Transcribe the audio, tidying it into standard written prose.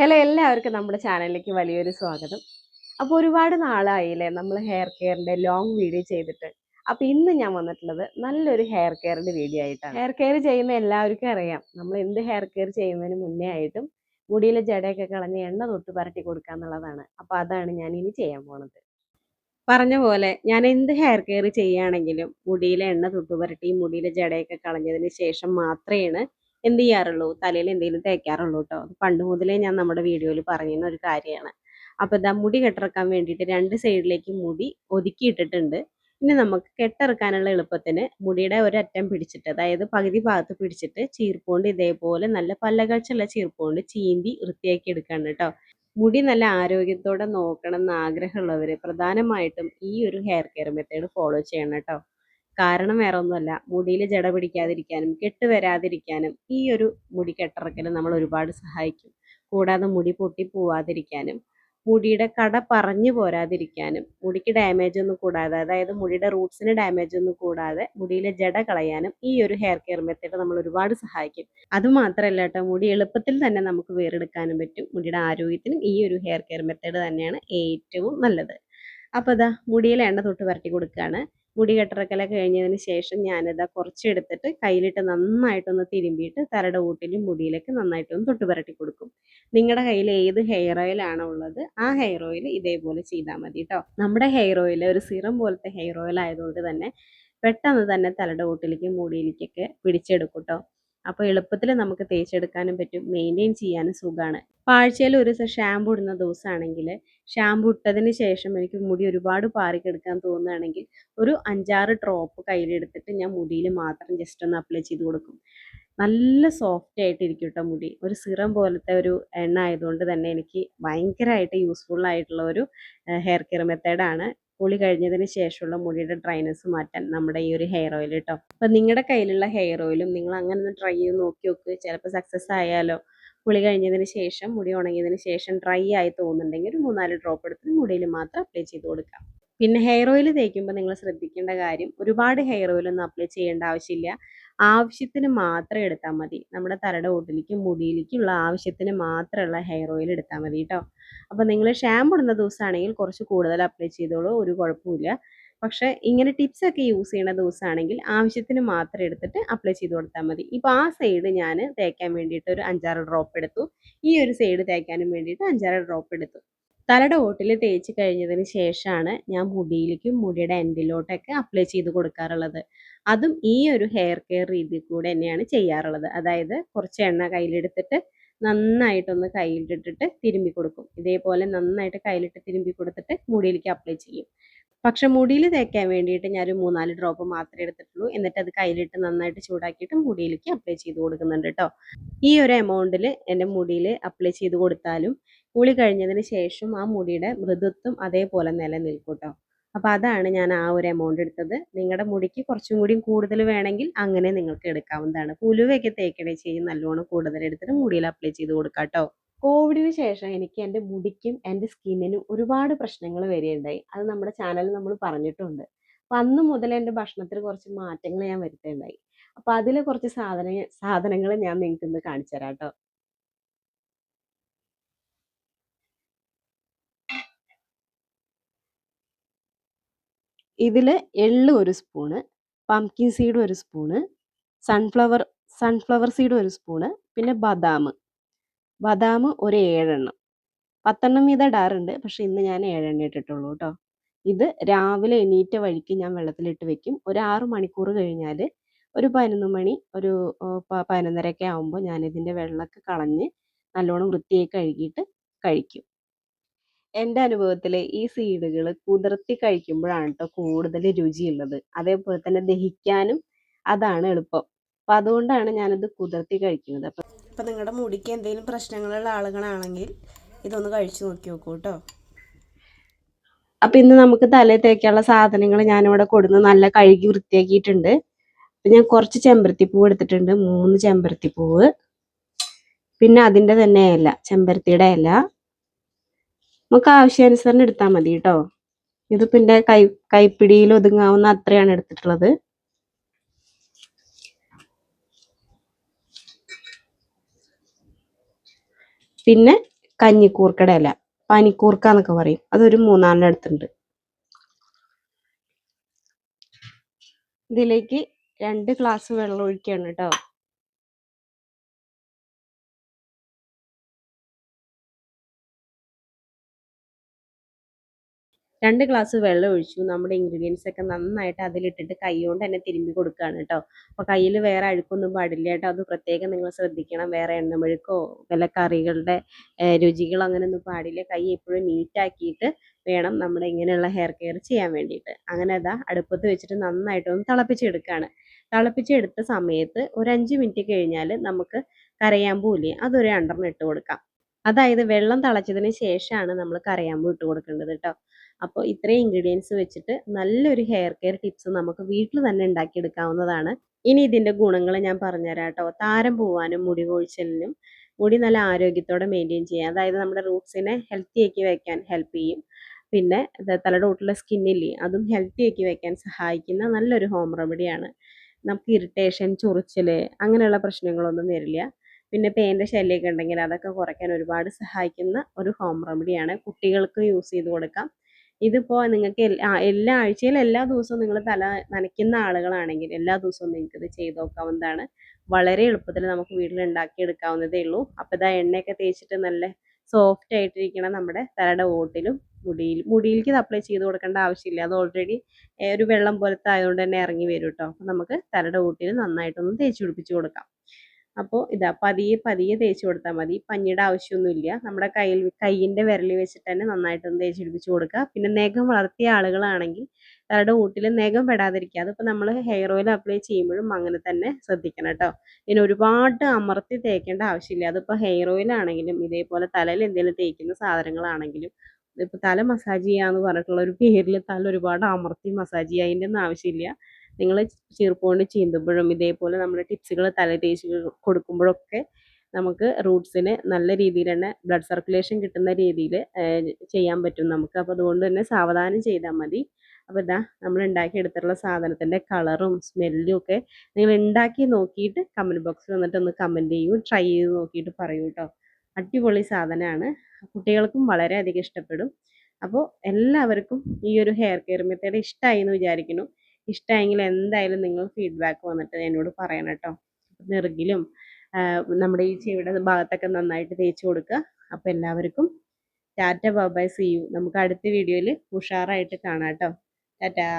Hello, എല്ലാവർക്കും നമ്മുടെ ചാനലിലേക്ക് വലിയൊരു സ്വാഗതം. അപ്പോൾ ഒരുപാട് നാളായില്ലേ നമ്മൾ ഹെയർ കെയറിന്റെ ലോങ് വീഡിയോ ചെയ്തിട്ട്. അപ്പോൾ ഇന്ന് ഞാൻ വന്നിട്ടുള്ളത് നല്ലൊരു ഹെയർ കെയറിന്റെ വീഡിയോ ആയിട്ടാണ്. ഹെയർ കെയർ ചെയ്യുന്ന എല്ലാവർക്കും അറിയാം, നമ്മൾ എന്ത് ഹെയർ കെയർ ചെയ്യുന്നതിന് മുന്നേ ആയിട്ടും മുടിയിലെ ജടയൊക്കെ കളഞ്ഞ് എണ്ണ തൊട്ട് പരട്ടി കൊടുക്കുക എന്നുള്ളതാണ്. അപ്പോൾ അതാണ് ഞാൻ ഇനി ചെയ്യാൻ പോണത്. പറഞ്ഞ പോലെ ഞാൻ എന്ത് ഹെയർ കെയർ ചെയ്യുകയാണെങ്കിലും മുടിയിലെ എണ്ണ തൊട്ട് പുരട്ടി മുടിയിലെ ജടയൊക്കെ കളഞ്ഞതിന് ശേഷം മാത്രമേ എന്ത് ചെയ്യാറുള്ളൂ, തലയിൽ എന്തെങ്കിലും തേക്കാറുള്ളൂ കേട്ടോ. അത് പണ്ട് മുതലേ ഞാൻ നമ്മുടെ വീഡിയോയിൽ പറയുന്ന ഒരു കാര്യമാണ്. അപ്പോൾ ഇതാ മുടി കെട്ടിറക്കാൻ വേണ്ടിയിട്ട് രണ്ട് സൈഡിലേക്ക് മുടി ഒതുക്കിയിട്ടിട്ടുണ്ട്. ഇനി നമുക്ക് കെട്ടിറക്കാനുള്ള എളുപ്പത്തിന് മുടിയുടെ ഒരറ്റം പിടിച്ചിട്ട്, അതായത് പകുതി ഭാഗത്ത് പിടിച്ചിട്ട് ചീർപ്പുകൊണ്ട് ഇതേപോലെ നല്ല പല്ലകച്ചുള്ള ചീർപ്പുകൊണ്ട് ചീന്തി വൃത്തിയാക്കി എടുക്കാണ് കേട്ടോ. മുടി നല്ല ആരോഗ്യത്തോടെ നോക്കണം എന്ന് ആഗ്രഹമുള്ളവർ പ്രധാനമായിട്ടും ഈ ഒരു ഹെയർ കെയർ മെത്തേഡ് ഫോളോ ചെയ്യണം കേട്ടോ. കാരണം വേറെ ഒന്നുമല്ല, മുടിയിൽ ജട പിടിക്കാതിരിക്കാനും കെട്ട് വരാതിരിക്കാനും ഈ ഒരു മുടി കെട്ടിറക്കൽ നമ്മൾ ഒരുപാട് സഹായിക്കും. കൂടാതെ മുടി പൊട്ടി പോവാതിരിക്കാനും മുടിയുടെ കട പറഞ്ഞു പോരാതിരിക്കാനും മുടിക്ക് ഡാമേജ് ഒന്നും കൂടാതെ, അതായത് മുടിയുടെ റൂട്ട്സിന് ഡാമേജ് ഒന്നും കൂടാതെ മുടിയിലെ ജട കളയാനും ഈ ഒരു ഹെയർ കെയർ മെത്തേഡ് നമ്മൾ ഒരുപാട് സഹായിക്കും. അതുമാത്രമല്ല കേട്ടോ, മുടി എളുപ്പത്തിൽ തന്നെ നമുക്ക് വേറെടുക്കാനും പറ്റും. മുടിയുടെ ആരോഗ്യത്തിനും ഈ ഒരു ഹെയർ കെയർ മെത്തേഡ് തന്നെയാണ് ഏറ്റവും നല്ലത്. അപ്പോൾ ഇതാ മുടിയിൽ എണ്ണ തൊട്ട് പരട്ടി കൊടുക്കുകയാണ്. മുടി കെട്ടിറക്കലൊക്കെ കഴിഞ്ഞതിന് ശേഷം ഞാനിതാ കുറച്ചെടുത്തിട്ട് കയ്യിലിട്ട് നന്നായിട്ടൊന്ന് തിരുമ്പിയിട്ട് തലയുടെ ഊട്ടിലും മുടിയിലേക്ക് നന്നായിട്ടൊന്ന് തൊട്ട് പരട്ടി കൊടുക്കും. നിങ്ങളുടെ കയ്യിൽ ഏത് ഹെയർ ഓയിൽ ആണോ ഉള്ളത് ആ ഹെയർ ഓയിൽ ഇതേപോലെ ചെയ്താൽ മതി കേട്ടോ. നമ്മുടെ ഹെയർ ഓയിൽ ഒരു സിറം പോലത്തെ ഹെയർ ഓയിൽ ആയതുകൊണ്ട് തന്നെ പെട്ടെന്ന് തന്നെ തലയുടെ ഊട്ടിലേക്കും മുടിയിലേക്കൊക്കെ പിടിച്ചെടുക്കും കേട്ടോ. അപ്പോൾ എളുപ്പത്തിൽ നമുക്ക് തേച്ചെടുക്കാനും പറ്റും, മെയിൻറ്റെയിൻ ചെയ്യാനും സുഖമാണ്. ആഴ്ചയിൽ ഒരു ദിവസം ഷാമ്പു ഇടുന്ന ദിവസമാണെങ്കിൽ ഷാമ്പു ഇട്ടതിന് ശേഷം എനിക്ക് മുടി ഒരുപാട് പാറിക്കെടുക്കാൻ തോന്നുകയാണെങ്കിൽ ഒരു 5-6 ഡ്രോപ്പ് കയ്യിലെടുത്തിട്ട് ഞാൻ മുടിയിൽ മാത്രം ജസ്റ്റ് ഒന്ന് അപ്ലൈ ചെയ്ത് കൊടുക്കും. നല്ല സോഫ്റ്റ് ആയിട്ടിരിക്കും കേട്ടോ മുടി. ഒരു സിറം പോലത്തെ ഒരു എണ്ണ ആയതുകൊണ്ട് തന്നെ എനിക്ക് ഭയങ്കരമായിട്ട് യൂസ്ഫുൾ ആയിട്ടുള്ള ഒരു ഹെയർ കെയർ മെത്തേഡാണ്. കുളി കഴിഞ്ഞതിന് ശേഷമുള്ള മുടിയുടെ ഡ്രൈനെസ് മാറ്റാൻ നമ്മുടെ ഈ ഒരു ഹെയർ ഓയിൽ കേട്ടോ. അപ്പം നിങ്ങളുടെ കയ്യിലുള്ള ഹെയർ ഓയിലും നിങ്ങൾ അങ്ങനെ ഒന്ന് ട്രൈ ചെയ്ത് നോക്കി നോക്ക്. ചിലപ്പോൾ സക്സസ് ആയാലോ. കുളി കഴിഞ്ഞതിന് ശേഷം മുടി ഉണങ്ങിയതിന് ശേഷം ഡ്രൈ ആയി തോന്നുന്നുണ്ടെങ്കിൽ ഒരു 3-4 ഡ്രോപ്പ് എടുത്ത് മുടിയിൽ മാത്രം അപ്ലൈ ചെയ്ത് കൊടുക്കാം. പിന്നെ ഹെയർ ഓയിൽ തേക്കുമ്പോൾ നിങ്ങൾ ശ്രദ്ധിക്കേണ്ട കാര്യം, ഒരുപാട് ഹെയർ ഓയിലൊന്നും അപ്ലൈ ചെയ്യേണ്ട ആവശ്യമില്ല. ആവശ്യത്തിന് മാത്രം എടുത്താൽ മതി. നമ്മുടെ തലയുടെ ഓട്ടിലേക്കും മുടിയിലേക്കുള്ള ആവശ്യത്തിന് മാത്രമുള്ള ഹെയർ ഓയിൽ എടുത്താൽ മതി കേട്ടോ. അപ്പോൾ നിങ്ങൾ ഷാമ്പു ഇടുന്ന ദിവസമാണെങ്കിൽ കുറച്ച് കൂടുതൽ അപ്ലൈ ചെയ്തോളൂ, ഒരു കുഴപ്പമില്ല. പക്ഷേ ഇങ്ങനെ ടിപ്സ് ഒക്കെ യൂസ് ചെയ്യുന്ന ദിവസമാണെങ്കിൽ ആവശ്യത്തിന് മാത്രം എടുത്തിട്ട് അപ്ലൈ ചെയ്ത് കൊടുത്താൽ മതി. ഇപ്പോൾ ആ സൈഡ് ഞാൻ തേക്കാൻ വേണ്ടിയിട്ട് ഒരു 5-6 ഡ്രോപ്പ് എടുത്തു, ഈ ഒരു സൈഡ് തേക്കാനും വേണ്ടിയിട്ട് 5-6 ഡ്രോപ്പ് എടുത്തു. തലയുടെ ഓട്ടിൽ തേച്ച് കഴിഞ്ഞതിന് ശേഷമാണ് ഞാൻ മുടിയിലേക്കും മുടിയുടെ എൻഡിലോട്ടൊക്കെ അപ്ലൈ ചെയ്ത് കൊടുക്കാറുള്ളത്. അതും ഈ ഒരു ഹെയർ കെയർ രീതിയിൽ കൂടെ തന്നെയാണ് ചെയ്യാറുള്ളത്. അതായത് കുറച്ച് എണ്ണ കയ്യിലെടുത്തിട്ട് നന്നായിട്ടൊന്ന് കയ്യിലിട്ടിട്ട് തിരുമ്പി കൊടുക്കും. ഇതേപോലെ നന്നായിട്ട് കയ്യിലിട്ട് തിരുമ്പി കൊടുത്തിട്ട് മുടിയിലേക്ക് അപ്ലൈ ചെയ്യും. പക്ഷെ മുടിയിൽ തേക്കാൻ വേണ്ടിയിട്ട് ഞാനൊരു 3-4 ഡ്രോപ്പ് മാത്രമേ എടുത്തിട്ടുള്ളൂ. എന്നിട്ട് അത് കയ്യിലിട്ട് നന്നായിട്ട് ചൂടാക്കിയിട്ട് മുടിയിലേക്ക് അപ്ലൈ ചെയ്ത് കൊടുക്കുന്നുണ്ട് കേട്ടോ. ഈ ഒരു എമൗണ്ടിൽ എൻ്റെ മുടിയിൽ അപ്ലൈ ചെയ്ത് കൊടുത്താലും കുളി കഴിഞ്ഞതിന് ശേഷം ആ മുടിയുടെ മൃദുത്വം അതേപോലെ നിലനിൽക്കും കേട്ടോ. അപ്പോൾ അതാണ് ഞാൻ ആ ഒരു എമൗണ്ട് എടുത്തത്. നിങ്ങളുടെ മുടിക്ക് കുറച്ചും കൂടി കൂടുതൽ വേണമെങ്കിൽ അങ്ങനെ നിങ്ങൾക്ക് എടുക്കാവുന്നതാണ്. ഉലുവയൊക്കെ തേക്കണേ ചെയ്യും, നല്ലോണം കൂടുതൽ എടുത്തിട്ട് മുടിയിൽ അപ്ലൈ ചെയ്ത് കൊടുക്കാം കേട്ടോ. കോവിഡിന് ശേഷം എനിക്ക് എൻ്റെ മുടിക്കും എൻ്റെ സ്കിന്നിനും ഒരുപാട് പ്രശ്നങ്ങൾ വരികയുണ്ടായി. അത് നമ്മുടെ ചാനലിൽ നമ്മൾ പറഞ്ഞിട്ടുണ്ട്. അപ്പം അന്ന് മുതൽ എൻ്റെ ഭക്ഷണത്തിൽ കുറച്ച് മാറ്റങ്ങൾ ഞാൻ വരുത്തുകയുണ്ടായി. അപ്പോൾ അതിൽ കുറച്ച് സാധനങ്ങൾ ഞാൻ നിങ്ങൾക്ക് ഇന്ന് കാണിച്ചു തരാം കേട്ടോ. ഇതിൽ എള്ള് 1 spoon, pumpkin seed 1 spoon, sunflower seed 1 spoon, പിന്നെ ബദാം ഒരു 7 എണ്ണം. 10 എണ്ണം വീതം ഇടാറുണ്ട്, പക്ഷെ ഇന്ന് ഞാൻ 7 എണ്ണ ഇട്ടിട്ടുള്ളൂ കേട്ടോ. ഇത് രാവിലെ എണീറ്റ വഴിക്ക് ഞാൻ വെള്ളത്തിലിട്ട് വെക്കും. ഒരു 6 മണിക്കൂർ കഴിഞ്ഞാൽ ഒരു 11 മണി, ഒരു 11:30 ആകുമ്പോൾ ഞാനിതിൻ്റെ വെള്ളമൊക്കെ കളഞ്ഞ് നല്ലോണം വൃത്തിയായി കഴുകിയിട്ട് കഴിക്കും. എൻ്റെ അനുഭവത്തിൽ ഈ സീഡുകൾ കുതിർത്തി കഴിക്കുമ്പോഴാണ് കേട്ടോ കൂടുതൽ രുചിയുള്ളത്. അതേപോലെ തന്നെ ദഹിക്കാനും അതാണ് എളുപ്പം. അപ്പം അതുകൊണ്ടാണ് ഞാനത് കുതിർത്തി കഴിക്കുന്നത്. അപ്പം നിങ്ങളുടെ മുടിക്ക് എന്തെങ്കിലും പ്രശ്നങ്ങളുള്ള ആളുകളാണെങ്കിൽ ഇതൊന്ന് കഴിച്ചു നോക്കി നോക്കൂ കേട്ടോ. അപ്പം ഇന്ന് നമുക്ക് തലയിൽ തേക്കാനുള്ള സാധനങ്ങൾ ഞാനിവിടെ കൊടുന്ന് നല്ല കഴുകി വൃത്തിയാക്കിയിട്ടുണ്ട്. അപ്പം ഞാൻ കുറച്ച് ചെമ്പരത്തിപ്പൂവ് എടുത്തിട്ടുണ്ട്, 3 ചെമ്പരത്തിപ്പൂവ്. പിന്നെ അതിൻ്റെ തന്നെ ഇല, ചെമ്പരത്തിയുടെ ഇല നമുക്ക് ആവശ്യാനുസരണം എടുത്താൽ മതി കേട്ടോ. ഇതിപ്പോൾ എൻ്റെ കൈപ്പിടിയിൽ ഒതുങ്ങാവുന്ന അത്രയാണ് എടുത്തിട്ടുള്ളത്. പിന്നെ കഞ്ഞിക്കൂർക്കയുടെ ഇല, പനിക്കൂർക്ക എന്നൊക്കെ പറയും, അതൊരു 3-4 അടുത്തുണ്ട്. ഇതിലേക്ക് 2 ഗ്ലാസ് വെള്ളം ഒഴിക്കുകയാണ് കേട്ടോ. 2 ഗ്ലാസ് വെള്ളം ഒഴിച്ചു. നമ്മുടെ ഇൻഗ്രീഡിയൻസ് ഒക്കെ നന്നായിട്ട് അതിലിട്ടിട്ട് കൈകൊണ്ട് തന്നെ തിരുമ്മി കൊടുക്കുകയാണ് കേട്ടോ. അപ്പോൾ കയ്യിൽ വേറെ അഴുക്കൊന്നും പാടില്ല കേട്ടോ. അത് പ്രത്യേകം നിങ്ങൾ ശ്രദ്ധിക്കണം. വേറെ എണ്ണമെഴുക്കോ വല്ല കറികളുടെ രുചികളോ അങ്ങനെയൊന്നും പാടില്ല. കൈ എപ്പോഴും നീറ്റാക്കിയിട്ട് വേണം നമ്മുടെ ഇങ്ങനെയുള്ള ഹെയർ കെയർ ചെയ്യാൻ വേണ്ടിയിട്ട്. അങ്ങനെ അതാ അടുപ്പത്ത് വെച്ചിട്ട് നന്നായിട്ടൊന്ന് തിളപ്പിച്ചെടുക്കുകയാണ്. തിളപ്പിച്ചെടുത്ത സമയത്ത് ഒരു 5 മിനിറ്റ് കഴിഞ്ഞാൽ നമുക്ക് കരയാമ്പൂ ഇല്ലേ, അതൊരു 2 ഇട്ട് കൊടുക്കാം. അതായത് വെള്ളം തിളച്ചതിന് ശേഷമാണ് നമ്മൾ കരയാമ്പൂ ഇട്ട് കൊടുക്കേണ്ടത് കേട്ടോ. അപ്പോൾ ഇത്രയും ഇൻഗ്രീഡിയൻസ് വെച്ചിട്ട് നല്ലൊരു ഹെയർ കെയർ ടിപ്സ് നമുക്ക് വീട്ടിൽ തന്നെ ഉണ്ടാക്കിയെടുക്കാവുന്നതാണ്. ഇനി ഇതിൻ്റെ ഗുണങ്ങൾ ഞാൻ പറഞ്ഞുതരാം കേട്ടോ. താരം പോവാനും മുടി കൊഴിച്ചിലിനും മുടി നല്ല ആരോഗ്യത്തോടെ മെയിൻറ്റെയിൻ ചെയ്യാം. അതായത് നമ്മുടെ റൂട്ട്സിനെ ഹെൽത്തി ആക്കി വെക്കാൻ ഹെൽപ്പ് ചെയ്യും. പിന്നെ തലയുടെ ഒട്ടുള്ള സ്കിന്നില്ലേ, അതും ഹെൽത്തി ആക്കി വെക്കാൻ സഹായിക്കുന്ന നല്ലൊരു ഹോം റെമഡിയാണ്. നമുക്ക് ഇറിറ്റേഷൻ, ചൊറിച്ചിൽ അങ്ങനെയുള്ള പ്രശ്നങ്ങളൊന്നും വരില്ല. പിന്നെ പേൻ്റെ ശല്യമൊക്കെ ഉണ്ടെങ്കിൽ അതൊക്കെ കുറയ്ക്കാൻ ഒരുപാട് സഹായിക്കുന്ന ഒരു ഹോം റെമഡിയാണ്. കുട്ടികൾക്ക് യൂസ് ചെയ്ത് കൊടുക്കാം. ഇതിപ്പോൾ നിങ്ങൾക്ക് എല്ലാ ആഴ്ചയിലും എല്ലാ ദിവസവും നിങ്ങൾ തല നനയ്ക്കുന്ന ആളുകളാണെങ്കിൽ എല്ലാ ദിവസവും നിങ്ങൾക്കിത് ചെയ്ത് നോക്കാവുന്നതാണ്. വളരെ എളുപ്പത്തിൽ നമുക്ക് വീട്ടിൽ ഉണ്ടാക്കിയെടുക്കാവുന്നതേ ഉള്ളൂ. അപ്പോൾ ഇതാ എണ്ണയൊക്കെ തേച്ചിട്ട് നല്ല സോഫ്റ്റ് ആയിട്ടിരിക്കണം നമ്മുടെ തലയുടെ ഓട്ടിലും മുടിയിലേക്ക് ഇത് അപ്ലൈ ചെയ്ത് കൊടുക്കേണ്ട ആവശ്യമില്ല. അത് ഓൾറെഡി ഒരു വെള്ളം പോലത്തെ ആയതുകൊണ്ട് തന്നെ ഇറങ്ങി വരും കേട്ടോ. അപ്പോൾ നമുക്ക് തലയുടെ ഓട്ടിൽ നന്നായിട്ടൊന്ന് തേച്ച് പിടിപ്പിച്ച് കൊടുക്കാം. അപ്പോൾ ഇതാ പതിയെ പതിയെ തേച്ച് കൊടുത്താൽ മതി. പഞ്ഞിയുടെ ആവശ്യമൊന്നുമില്ല. നമ്മുടെ കയ്യിൻ്റെ വിരൽ വെച്ചിട്ട് തന്നെ നന്നായിട്ടൊന്ന് തേച്ച് പിടിപ്പിച്ച് കൊടുക്കുക. പിന്നെ നഖം വളർത്തിയ ആളുകളാണെങ്കിൽ തലയുടെ ഊട്ടിൽ നഖം പെടാതിരിക്കുക. അതിപ്പോൾ നമ്മൾ ഹെയർ ഓയിൽ അപ്ലൈ ചെയ്യുമ്പോഴും അങ്ങനെ തന്നെ ശ്രദ്ധിക്കണം കേട്ടോ. പിന്നെ ഒരുപാട് അമർത്തി തേക്കേണ്ട ആവശ്യമില്ല. അതിപ്പോൾ ഹെയർ ഓയിലാണെങ്കിലും ഇതേപോലെ തലയിൽ എന്തെങ്കിലും തേക്കുന്ന സാധനങ്ങളാണെങ്കിലും ഇപ്പോൾ തല മസാജ് ചെയ്യാന്ന് പറഞ്ഞിട്ടുള്ള ഒരു പേരിൽ തല ഒരുപാട് അമർത്തി മസാജ് ചെയ്യുക, അതിൻ്റെ ഒന്നും ആവശ്യമില്ല. നിങ്ങൾ ചീർപ്പ് കൊണ്ട് ചീന്തുമ്പോഴും ഇതേപോലെ നമ്മുടെ ടിപ്സുകൾ തല തേച്ച് കൊടുക്കുമ്പോഴൊക്കെ നമുക്ക് റൂട്ട്സിന് നല്ല രീതിയിൽ തന്നെ ബ്ലഡ് സർക്കുലേഷൻ കിട്ടുന്ന രീതിയിൽ ചെയ്യാൻ പറ്റും നമുക്ക്. അപ്പോൾ അതുകൊണ്ട് തന്നെ സാവധാനം ചെയ്താൽ മതി. അപ്പോൾ ഇതാ നമ്മൾ ഉണ്ടാക്കിയെടുത്തിട്ടുള്ള സാധനത്തിൻ്റെ കളറും സ്മെല്ലും ഒക്കെ നിങ്ങൾ ഉണ്ടാക്കി നോക്കിയിട്ട് കമൻറ്റ് ബോക്സിൽ വന്നിട്ട് ഒന്ന് കമൻറ്റ് ചെയ്യൂ. ട്രൈ ചെയ്ത് നോക്കിയിട്ട് പറയൂ കേട്ടോ. അടിപൊളി സാധനമാണ്. കുട്ടികൾക്കും വളരെയധികം ഇഷ്ടപ്പെടും. അപ്പോൾ എല്ലാവർക്കും ഈ ഒരു ഹെയർ കെയർ മെത്തേഡ് ഇഷ്ടമായി എന്ന് വിചാരിക്കുന്നു. ഇഷ്ടമായെങ്കിൽ എന്തായാലും നിങ്ങൾ ഫീഡ്ബാക്ക് വന്നിട്ട് എന്നോട് പറയണം കേട്ടോ. നെറുകിലും നമ്മുടെ ഈ ചെവിയുടെ ഭാഗത്തൊക്കെ നന്നായിട്ട് തേച്ച് കൊടുക്കുക. അപ്പോൾ എല്ലാവർക്കും tata bye bye, see you. നമുക്ക് അടുത്ത വീഡിയോയിൽ ഉഷാറായിട്ട് കാണാം കേട്ടോ. ടാറ്റാ.